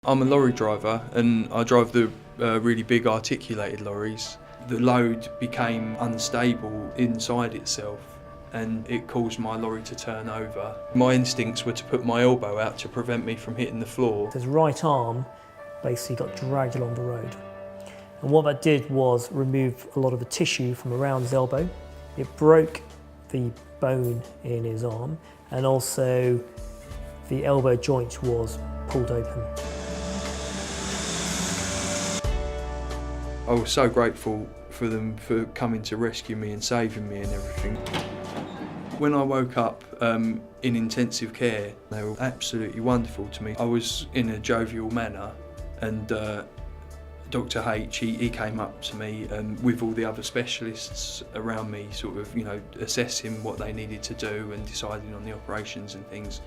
I'm a lorry driver and I drive the really big articulated lorries. The load became unstable inside itself and it caused my lorry to turn over. My instincts were to put my elbow out to prevent me from hitting the floor. His right arm basically got dragged along the road. And what that did was remove a lot of the tissue from around his elbow. It broke the bone in his arm and also the elbow joint was pulled open. I was so grateful for them for coming to rescue me and saving me and everything. When I woke up in intensive care, they were absolutely wonderful to me. I was in a jovial manner and Dr H, he came up to me with all the other specialists around me, sort of, assessing what they needed to do and deciding on the operations and things.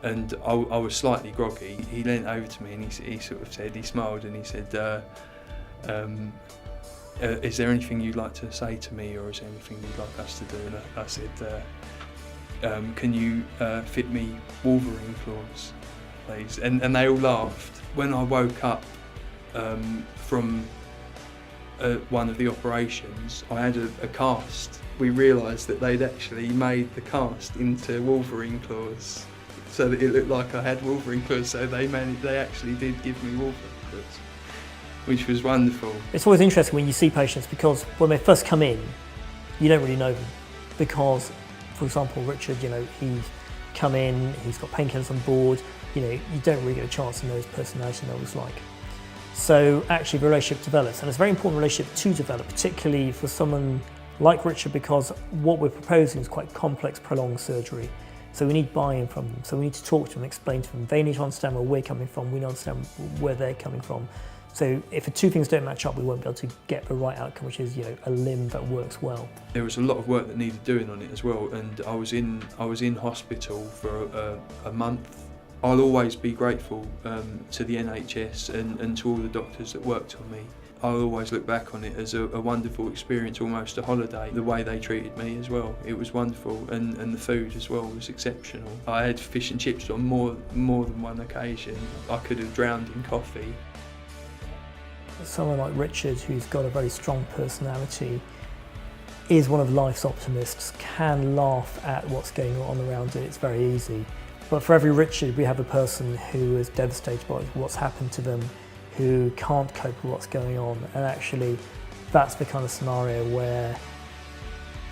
And I was slightly groggy. He leant over to me and he sort of said, he smiled and he said, is there anything you'd like to say to me, or is there anything you'd like us to do? And I said, can you fit me Wolverine claws, please? And they all laughed. When I woke up from one of the operations, I had a cast. We realised that they'd actually made the cast into Wolverine claws, so that it looked like I had Wolverine claws. So they actually did give me Wolverine claws, which was wonderful. It's always interesting when you see patients, because when they first come in, you don't really know them. Because, for example, Richard, he's come in, he's got painkillers on board, you don't really get a chance to know his personality and what it's like. So actually the relationship develops, and it's a very important relationship to develop, particularly for someone like Richard, because what we're proposing is quite complex, prolonged surgery. So we need buy-in from them. So we need to talk to them, explain to them. They need to understand where we're coming from, we need to understand where they're coming from. So if the two things don't match up, we won't be able to get the right outcome, which is a limb that works well. There was a lot of work that needed doing on it as well, and I was in hospital for a month. I'll always be grateful to the NHS and to all the doctors that worked on me. I'll always look back on it as a wonderful experience, almost a holiday. The way they treated me as well, it was wonderful, and the food as well was exceptional. I had fish and chips on more than one occasion. I could have drowned in coffee. Someone like Richard, who's got a very strong personality, is one of life's optimists, can laugh at what's going on around it. It's very easy. But for every Richard, we have a person who is devastated by what's happened to them, who can't cope with what's going on. And actually, that's the kind of scenario where,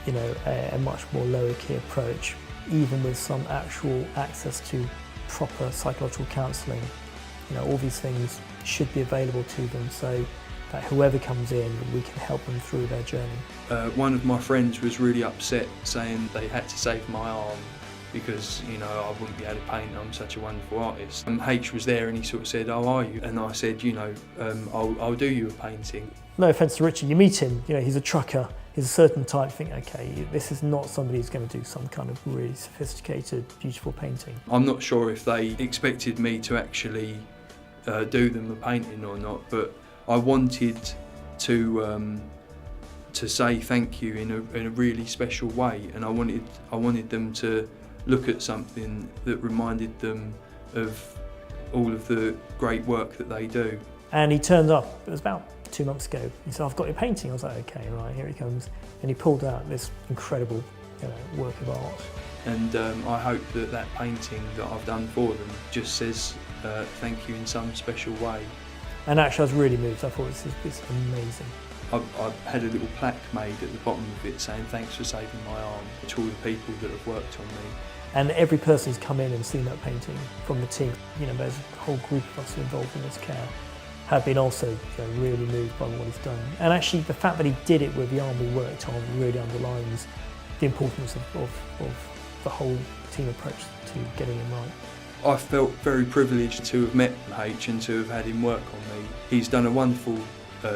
a much more lower key approach, even with some actual access to proper psychological counselling, all these things should be available to them, so that whoever comes in, we can help them through their journey. One of my friends was really upset, saying they had to save my arm because I wouldn't be able to paint. I'm such a wonderful artist. H was there and he sort of said, "How are you?" And I said, I'll do you a painting. No offence to Richard, you meet him, he's a trucker. He's a certain type. Think, okay, this is not somebody who's going to do some kind of really sophisticated, beautiful painting. I'm not sure if they expected me to actually do them a painting or not, but I wanted to say thank you in a really special way, and I wanted them to look at something that reminded them of all of the great work that they do. And he turned up. It was about 2 months ago. He said, "I've got your painting." I was like, "Okay, right, here he comes." And he pulled out this incredible, work of art. And I hope that painting that I've done for them just says thank you in some special way. And actually I was really moved. I thought this is amazing. I've had a little plaque made at the bottom of it saying thanks for saving my arm to all the people that have worked on me. And every person who's come in and seen that painting from the team, there's a whole group of us involved in this care, have been also really moved by what he's done. And actually the fact that he did it with the arm we worked on really underlines the importance of the whole team approach to getting him right. I felt very privileged to have met H and to have had him work on me. He's done a wonderful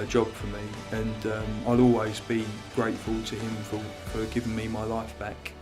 job for me, and I'll always be grateful to him for giving me my life back.